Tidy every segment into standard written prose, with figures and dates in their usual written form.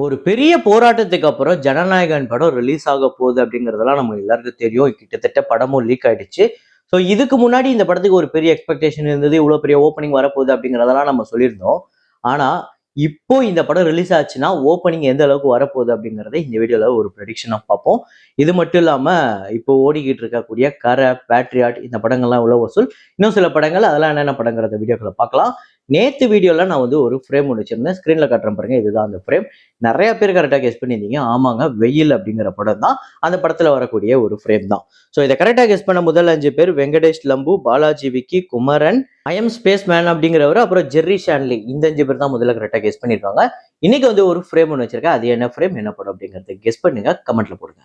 ஒரு பெரிய போராட்டத்துக்கு அப்புறம் ஜனநாயகன் படம் ரிலீஸ் ஆக போகுது அப்படிங்கிறதெல்லாம் நம்ம எல்லாருக்கும் தெரியும். கிட்டத்தட்ட படமும் லீக் ஆயிடுச்சு. ஸோ இதுக்கு முன்னாடி இந்த படத்துக்கு ஒரு பெரிய எக்ஸ்பெக்டேஷன் இருந்தது. இவ்வளோ பெரிய ஓப்பனிங் வரப்போகுது அப்படிங்கிறதெல்லாம் நம்ம சொல்லியிருந்தோம். ஆனா, இப்போ இந்த படம் ரிலீஸ் ஆச்சுன்னா, ஓப்பனிங் எந்த அளவுக்கு வரப்போகுது அப்படிங்கிறத இந்த வீடியோல ஒரு ப்ரெடிக்ஷனா பார்ப்போம். இது மட்டும் இல்லாம, இப்போ ஓடிக்கிட்டு இருக்கக்கூடிய கர, பேட்ரியாட் இந்த படங்கள்லாம் எவ்வளோ வசூல், இன்னும் சில படங்கள் அதெல்லாம் என்னென்ன படங்கிறத வீடியோக்கள பார்க்கலாம். நேத்து வீடியோல நான் வந்து ஒரு ஃப்ரேம் ஒண்ணு வச்சிருந்தேன். ஸ்க்ரீன்ல காட்டுறேன் பாருங்க. இதுதான் அந்த ஃப்ரேம். நெறைய பேர் கரெக்ட்டா கெஸ் பண்ணியிருந்தீங்க. ஆமாங்க. வெயில் அப்படிங்கிற படம் தான். அந்த படத்துல வரக்கூடிய ஒரு ஃப்ரேம் தான். ஸோ இத கரெக்ட்டா கெஸ் பண்ண முதல் 5 பேர் Venkatesh Lambu, Balaji Vicky, Kumaran, I am space man அப்படிங்கிறவரு, அப்புறம் ஜெர்ரி ஷான்லி. இந்த 5 பேர் தான் முதல்ல கரெக்ட்டா கெஸ் பண்ணியிருக்காங்க. இன்னைக்கு வந்து ஒரு ஃப்ரேம் ஒண்ணு வச்சிருக்கேன். அது என்ன ஃப்ரேம், என்ன படம் அப்படிங்கிறத கெஸ் பண்ணுங்க. கமெண்ட்ல போடுங்க.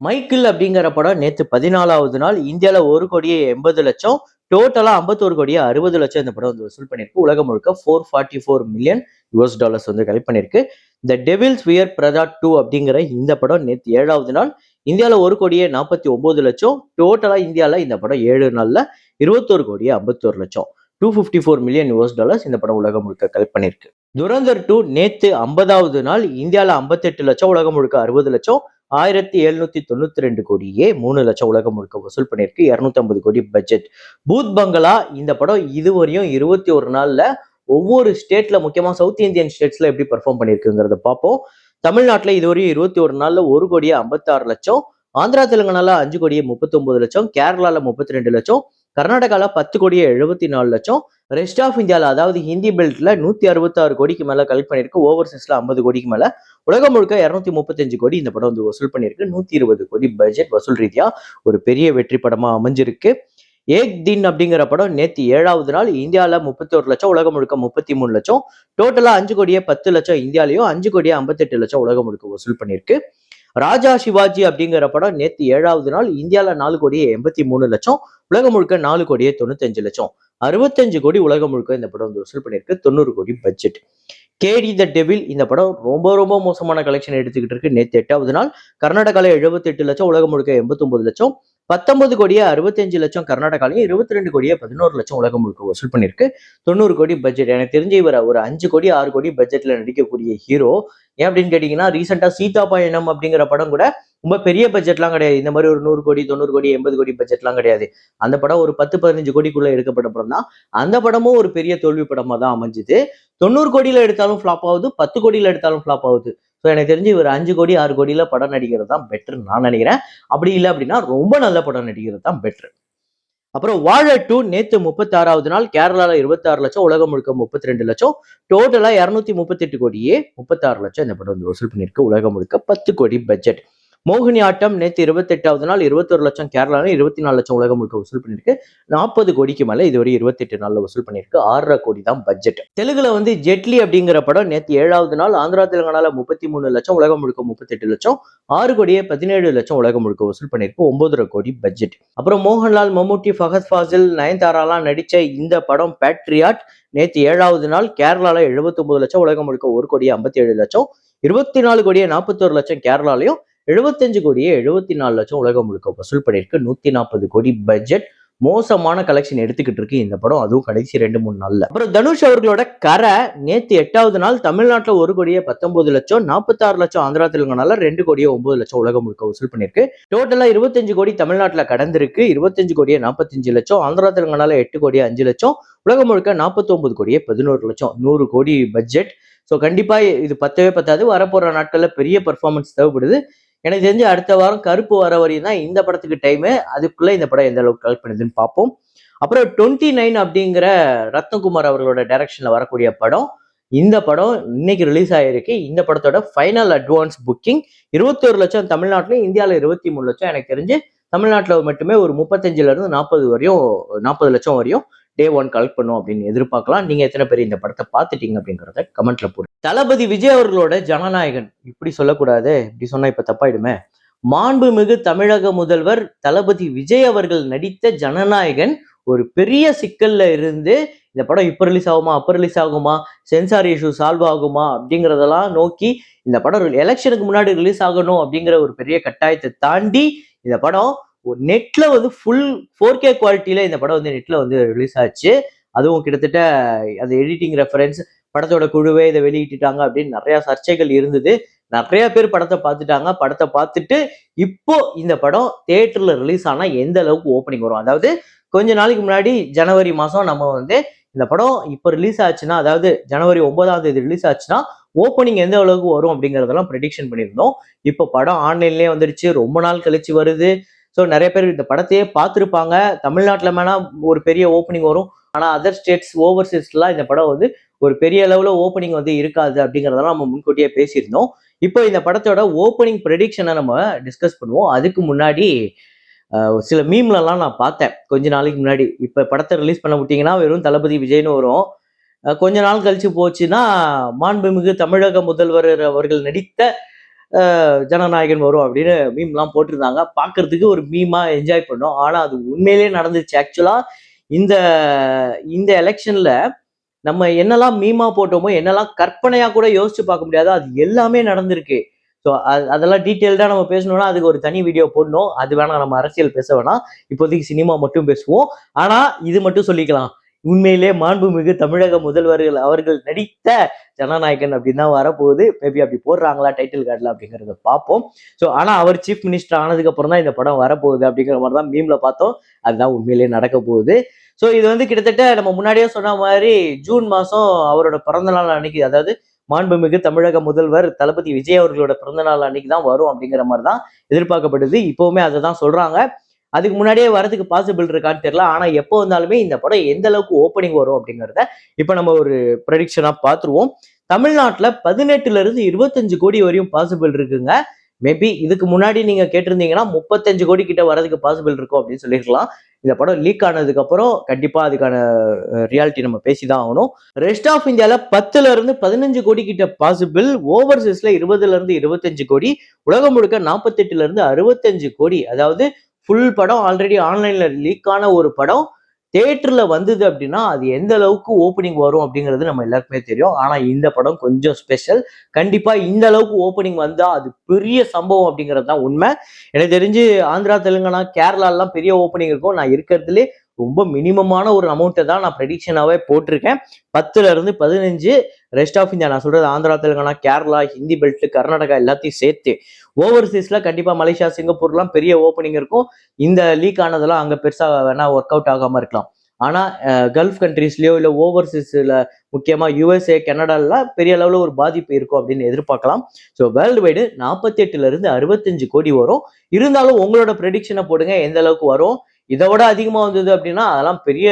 மைக்கிள் அப்படிங்கிற படம் நேத்து 14வது நாள் இந்தியால 1,80,00,000, டோட்டலா 51,60,00,000 இந்த படம் வந்து வசூல் பண்ணிருக்கு. உலகம் முழுக்க 444 மில்லியன் யுஎஸ் டாலர்ஸ் வந்து கலெக்ட் பண்ணிருக்கு. த டெவில்ஸ் வியர் பிரதா 2 அப்படிங்கிற இந்த படம் நேத்து 7வது நாள் இந்தியால 1,49,00,000, டோட்டலா இந்தியால இந்த படம் 7 நாள்ல 21,51,00,000, 254 மில்லியன் யுஎஸ் டாலர்ஸ் இந்த படம் உலகம் முழுக்க கலெக்ட் பண்ணிருக்கு. துரந்தர் 2 நேத்து 50வது நாள் இந்தியால 58 லட்சம், உலகம் முழுக்க 60 லட்சம், 1792 கோடியே 3 லட்சம் உலகம் முழுக்க வசூல் பண்ணியிருக்கு. 250 கோடி பட்ஜெட். பூத் பங்களா இந்த படம் இதுவரையும் 21 நாள்ல ஒவ்வொரு ஸ்டேட்ல, முக்கியமா சவுத் இந்தியன் ஸ்டேட்ஸ்ல எப்படி பெர்ஃபார்ம் பண்ணியிருக்குங்கிறத பார்ப்போம். தமிழ்நாட்டில் இதுவரையும் 21 நாள்ல 1 கோடியே 56 லட்சம், ஆந்திரா தெலுங்கானால 5 கோடியே 39 லட்சம், கேரளால 32 லட்சம், கர்நாடகால 10 கோடியே 74 லட்சம், ரெஸ்ட் ஆஃப் இந்தியால அதாவது ஹிந்தி பெல்ட்ல 166 கோடிக்கு மேல கலெக்ட் பண்ணிருக்கு. ஓவர்சீஸ்ல 50 கோடிக்கு மேல, உலகம் முழுக்க 235 கோடி இந்த படம் வந்து வசூல் பண்ணிருக்கு. 120 கோடி பட்ஜெட் வசூல் ரீதியா ஒரு பெரிய வெற்றி படமா அமைஞ்சிருக்கு. ஏக் தின் அப்படிங்கிற படம் நேத்து 7வது நாள் இந்தியால 31 லட்சம், உலகம் முழுக்க 33 லட்சம், டோட்டலா 5 கோடியே 10 லட்சம் இந்தியாலையும், 5 கோடியே 58 லட்சம் உலகம் முழுக்க வசூல் பண்ணிருக்கு. ராஜா சிவாஜி அப்படிங்கிற படம் நேத்து 7வது நாள் இந்தியால 4 கோடியே 83 லட்சம், உலகம் முழுக்க 4 கோடியே 95 லட்சம், 65 கோடி உலகம் முழுக்க இந்த படம் வந்து வசூல் பண்ணிருக்கு. 90 கோடி பட்ஜெட். கேடி த டெவில் இந்த படம் ரொம்ப ரொம்ப மோசமான கலெக்ஷன் எடுத்துக்கிட்டு இருக்கு. நேத்து 8வது நாள் கர்நாடகால 78 லட்சம், உலகம் முழுக்க 89 லட்சம், 19 கோடியே 65 லட்சம் கர்நாடகாலையும், 22 கோடியே 11 லட்சம் உலகம் முழுக்க வசூல் பண்ணிருக்கு. 90 கோடி பட்ஜெட். எனக்கு தெரிஞ்சு இவர் ஒரு 5 கோடி 6 கோடி பட்ஜெட்ல நடிக்கக்கூடிய ஹீரோ. ஏன் அப்படின்னு கேட்டீங்கன்னா, ரீசெண்டா சீதா பயணம் அப்படிங்கிற படம் கூட ரொம்ப பெரிய பட்ஜெட்லாம் கிடையாது. இந்த மாதிரி ஒரு 100 கோடி 90 கோடி 80 கோடி பட்ஜெட்லாம் கிடையாது. அந்த படம் ஒரு 10-15 கோடிக்குள்ள எடுக்கப்பட்ட படம் தான். அந்த படமும் ஒரு பெரிய தோல்வி படமா தான் அமைஞ்சுது. 90 கோடியில எடுத்தாலும் ஃபிளாப் ஆகுது, 10 கோடியில எடுத்தாலும் ஃபிளாப் ஆகுது. ஸோ எனக்கு தெரிஞ்சு இவர் 5 கோடி 6 கோடியில படம் நடிக்கிறது தான் பெட்டர்ன்னு நான் நினைக்கிறேன். அப்படி இல்லை அப்படின்னா ரொம்ப நல்ல படம் நடிக்கிறது தான் பெட்டர். அப்புறம் வாழ 2 நேத்து 36வது நாள் கேரளால 26 லட்சம், உலகம் முழுக்க 32 லட்சம், டோட்டலா 238 கோடியே 36 லட்சம் இந்த படம் வந்து வசூல் பண்ணிருக்கு. உலகம் முழுக்க 10 கோடி பட்ஜெட். மோகினி ஆட்டம் நேத்து 28வது நாள் 21 லட்சம் கேரளால, 24 லட்சம் உலகம் முழுக்க வசூல் பண்ணிருக்கு. 40 கோடிக்கு மேல இதுவரை 28 நாள்ல வசூல் பண்ணிருக்கு. 6.5 கோடி தான் பட்ஜெட். தெலுங்குல வந்து ஜெட்லி அப்படிங்கிற படம் நேத்து 7வது நாள் ஆந்திரா தெலுங்கானால 33 லட்சம், உலகம் முழுக்க 38 லட்சம், 6 கோடியே 17 லட்சம் உலகம் முழுக்க வசூல் பண்ணிருக்கு. 9.5 கோடி பட்ஜெட். அப்புறம் மோகன்லால், மம்முட்டி, ஃபஹத் ஃபாசில், நயன்தாராலாம் நடிச்ச இந்த படம் பேட்ரியாட் நேத்து 7வது நாள் கேரளால 79 லட்சம், உலகம் முழுக்க 1 கோடியே 57 லட்சம், 24 கோடியே 41 லட்சம் கேரளாலையும், 75 கோடியே 74 லட்சம் உலகம் முழுக்க வசூல் பண்ணிருக்கு. 140 கோடி பட்ஜெட். மோசமான கலெக்ஷன் எடுத்துக்கிட்டு இருக்கு இந்த படம், அதுவும் கடைசி 2-3 நாள்ல. அப்புறம் தனுஷ் அவர்களோட கரை நேத்து 8வது நாள் தமிழ்நாட்டுல 1 கோடியே 19 லட்சம், 46 லட்சம் ஆந்திரா தெலுங்கானால, 2 கோடியே 9 லட்சம் உலகம் முழுக்க வசூல் பண்ணிருக்கு. டோட்டலா 25 கோடி தமிழ்நாட்டுல கடந்திருக்கு. 25 கோடியே 45 லட்சம், ஆந்திரா தெலுங்கானால 8 கோடியே 5 லட்சம், உலகம் முழுக்க 49 கோடியே 11 லட்சம், 100 கோடி பட்ஜெட். ஸோ கண்டிப்பா இது பத்தவே பத்தாது. வரப்போற நாட்கள்ல பெரிய பெர்ஃபார்மன்ஸ் தேவைப்படுது. எனக்கு தெரிஞ்சு அடுத்த வாரம் கருப்பு வர வரையும் தான் இந்த படத்துக்கு டைமு. அதுக்குள்ள இந்த படம் எந்த அளவுக்கு கலெக்ட் பண்ணுதுன்னு பார்ப்போம். அப்புறம் 29 அப்படிங்கிற ரத்னகுமார் அவர்களோட டைரக்ஷன்ல வரக்கூடிய படம். இந்த படம் இன்னைக்கு ரிலீஸ் ஆயிருக்கு. இந்த படத்தோட ஃபைனல் அட்வான்ஸ் புக்கிங் 21 லட்சம் தமிழ்நாட்டிலும், இந்தியாவில் 23 லட்சம். எனக்கு தெரிஞ்சு தமிழ்நாட்டில் மட்டுமே ஒரு 35ல இருந்து 40 வரையும், 40 லட்சம் வரையும் டே 1 கலெக்ட் பண்ணும் அப்படின்னு எதிர்பார்க்கலாம். நீங்க எத்தனை பேர் இந்த படத்தை பார்த்துட்டீங்க அப்படிங்கிறத கமெண்ட்ல போடுங்க. தளபதி விஜய் அவர்களோட ஜனநாயகன் இப்படி சொல்லக்கூடாது, இப்படி சொன்னா இப்ப தப்பாயிடுமே. மாண்புமிகு தமிழக முதல்வர் தளபதி விஜய் அவர்கள் நடித்த ஜனநாயகன் ஒரு பெரிய சிக்கல்ல இருந்து இந்த படம் இப்ப ரிலீஸ் ஆகுமா, அப்ப ரிலீஸ் ஆகுமா, சென்சார் இஷ்யூ சால்வ் ஆகுமா அப்படிங்கிறதெல்லாம் நோக்கி இந்த படம் எலெக்ஷனுக்கு முன்னாடி ரிலீஸ் ஆகணும் அப்படிங்கிற ஒரு பெரிய கட்டாயத்தை தாண்டி இந்த படம் நெட்ல வந்து ஃபுல் 4K குவாலிட்டியில இந்த படம் வந்து நெட்ல வந்து ரிலீஸ் ஆச்சு. அதுவும் கிட்டத்தட்ட அது எடிட்டிங் ரெஃபரன்ஸ், படத்தோட குழுவே இதை வெளியிட்டுட்டாங்க அப்படின்னு நிறைய சர்ச்சைகள் இருந்தது. நிறைய பேர் படத்தை பார்த்துட்டாங்க. படத்தை பார்த்துட்டு இப்போ இந்த படம் தியேட்டர்ல ரிலீஸ் ஆனா எந்த அளவுக்கு ஓப்பனிங் வரும், அதாவது கொஞ்ச நாளைக்கு முன்னாடி ஜனவரி மாசம் நம்ம வந்து இந்த படம் இப்போ ரிலீஸ் ஆச்சுன்னா, அதாவது ஜனவரி 9ஆம் தேதி ரிலீஸ் ஆச்சுன்னா ஓப்பனிங் எந்த அளவுக்கு வரும் அப்படிங்கறதெல்லாம் ப்ரெடிக்ஷன் பண்ணியிருந்தோம். இப்போ படம் ஆன்லைன்லயே வந்துடுச்சு, ரொம்ப நாள் கழிச்சு வருது. ஸோ நிறைய பேர் இந்த படத்தையே பார்த்துருப்பாங்க. தமிழ்நாட்டில் வேணா ஒரு பெரிய ஓப்பனிங் வரும், ஆனா அதர் ஸ்டேட்ஸ் ஓவர்சீஸ்லாம் இந்த படம் வந்து ஒரு பெரிய லெவலில் ஓப்பனிங் வந்து இருக்காது அப்படிங்கிறதெல்லாம் நம்ம முன்கூட்டியே பேசியிருந்தோம். இப்போ இந்த படத்தோட ஓப்பனிங் ப்ரெடிக்ஷனை நம்ம டிஸ்கஸ் பண்ணுவோம். அதுக்கு முன்னாடி சில மீம்லலாம் நான் பார்த்தேன் கொஞ்ச நாளைக்கு முன்னாடி. இப்போ படத்தை ரிலீஸ் பண்ண விட்டீங்கன்னா வெறும் தளபதி விஜய்னு வரும். கொஞ்ச நாள் கழிச்சு போச்சுன்னா மாண்புமிகு தமிழக முதல்வர் அவர்கள் நடித்த ஜனநாயகன் வரும் அப்படின்னு மீம்லாம் போட்டிருந்தாங்க. பார்க்கறதுக்கு ஒரு மீமா என்ஜாய் பண்ணோம். ஆனா அது உண்மையிலேயே நடந்துச்சு. ஆக்சுவலா இந்த இந்த எலெக்ஷன்ல நம்ம என்னெல்லாம் மீமா போட்டோமோ, என்னெல்லாம் கற்பனையா கூட யோசிச்சு பார்க்க முடியாதோ அது எல்லாமே நடந்திருக்கு. ஸோ அதெல்லாம் டீட்டெயில்டா நம்ம பேசணும்னா அதுக்கு ஒரு தனி வீடியோ போடணும். அது வேணாம், நம்ம அரசியல் பேச வேணாம். இப்போதைக்கு சினிமா மட்டும் பேசுவோம். ஆனா இது மட்டும் சொல்லிக்கலாம், உண்மையிலே மாண்புமிகு தமிழக முதல்வர்கள் அவர்கள் நடித்த ஜனநாயகன் அப்படின்னு தான் வரப்போகுது. மேபி அப்படி போடுறாங்களா டைட்டில் கார்டில் அப்படிங்கிறத பார்ப்போம். ஸோ ஆனா அவர் சீஃப் மினிஸ்டர் ஆனதுக்கு அப்புறம் தான் இந்த படம் வரப்போகுது அப்படிங்கிற மாதிரி தான் மீம்ல பார்த்தோம். அதுதான் உண்மையிலேயே நடக்க போகுது. ஸோ இது வந்து கிட்டத்தட்ட நம்ம முன்னாடியே சொன்ன மாதிரி ஜூன் மாசம் அவரோட பிறந்த நாள் அன்னைக்கு, அதாவது மாண்புமிகு தமிழக முதல்வர் தளபதி விஜய் அவர்களோட பிறந்த நாள் அன்னைக்கு தான் வரும் அப்படிங்கிற மாதிரி தான் எதிர்பார்க்கப்படுது. இப்பவுமே அதை தான் சொல்றாங்க. அதுக்கு முன்னாடியே வரதுக்கு பாசிபிள் இருக்கான்னு தெரியல. ஆனா எப்போ வந்தாலுமே இந்த படம் எந்த அளவுக்கு ஓப்பனிங் வரும் அப்படிங்கிறத இப்ப நம்ம ஒரு ப்ரெடிக்ஷனா பார்த்துருவோம். தமிழ்நாட்டுல 18 இருந்து 25 கோடி வரையும் பாசிபிள் இருக்குங்க. மேபி இதுக்கு முன்னாடி நீங்க கேட்டிருந்தீங்கன்னா 35 கோடி கிட்ட வரதுக்கு பாசிபிள் இருக்கும் அப்படின்னு சொல்லியிருக்கலாம். இந்த படம் லீக் ஆனதுக்கு அப்புறம் கண்டிப்பா அதுக்கான ரியாலிட்டி நம்ம பேசிதான் ஆகணும். ரெஸ்ட் ஆஃப் இந்தியால 10 இருந்து 15 கோடி கிட்ட பாசிபிள், ஓவர்சீஸ்ல 20 இருந்து 25 கோடி, உலகம் முழுக்க 48 இருந்து 65 கோடி. அதாவது ஃபுல் படம் ஆல்ரெடி ஆன்லைன்ல லீக் ஆன ஒரு படம் தியேட்டர்ல வந்தது அப்படின்னா அது எந்த அளவுக்கு ஓப்பனிங் வரும் அப்படிங்கிறது நம்ம எல்லாருக்குமே தெரியும். ஆனா இந்த படம் கொஞ்சம் ஸ்பெஷல். கண்டிப்பா இந்த அளவுக்கு ஓப்பனிங் வந்தா அது பெரிய சம்பவம் அப்படிங்கிறது தான் உண்மை. எனக்கு தெரிஞ்சு ஆந்திரா, தெலுங்கானா, கேரளா எல்லாம் பெரிய ஓப்பனிங் இருக்கும். நான் இருக்கிறதுலே ரொம்ப மினிமமான ஒரு அமௌண்ட்டை தான் நான் ப்ரெடிக்ஷனாவே போட்டிருக்கேன். 10 இருந்து 15. ரெஸ்ட் ஆஃப் இந்தியா நான் சொல்றது ஆந்திரா, தெலுங்கானா, கேரளா, ஹிந்தி பெல்ட், கர்நாடகா எல்லாத்தையும் சேர்த்து. ஓவர்சீஸ்ல கண்டிப்பா மலேசியா, சிங்கப்பூர்லாம் பெரிய ஓப்பனிங் இருக்கும். இந்த லீக் ஆனதெல்லாம் அங்க பெருசா வேணா ஒர்க் அவுட் ஆகாம இருக்கலாம். ஆனா கல்ஃப் கண்ட்ரீஸ்லயோ இல்ல ஓவர்சீஸ்ல முக்கியமா USA, கனடாலாம் பெரிய அளவுல ஒரு பாதிப்பு இருக்கும் அப்படின்னு எதிர்பார்க்கலாம். ஸோ வேர்ல்டு வைடு 48 இருந்து 65 கோடி வரும். இருந்தாலும் உங்களோட ப்ரெடிக்ஷனை போடுங்க, எந்த அளவுக்கு வரும். இதை விட அதிகமா வந்தது அப்படின்னா அதெல்லாம் பெரிய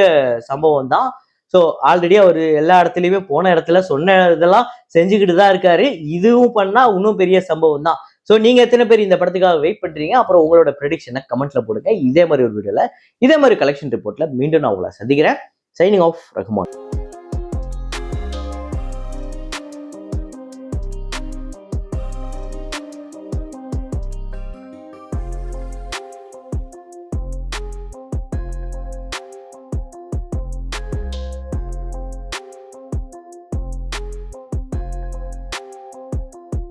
சம்பவம் தான். ஸோ ஆல்ரெடி அவர் எல்லா இடத்துலயுமே போன இடத்துல சொன்ன இதெல்லாம் செஞ்சுக்கிட்டு தான் இருக்காரு. இதுவும் பண்ணா இன்னும் பெரிய சம்பவம் தான். ஸோ நீங்க எத்தனை பேர் இந்த படத்துக்காக வெயிட் பண்றீங்க? அப்புறம் உங்களோட ப்ரெடிக்ஷனை கமெண்ட்ல போடுங்க. இதே மாதிரி ஒரு வீடியோல இதே மாதிரி கலெக்ஷன் ரிப்போர்ட்ல மீண்டும் நான் உங்களை சந்திக்கிறேன். Signing off, Rahman.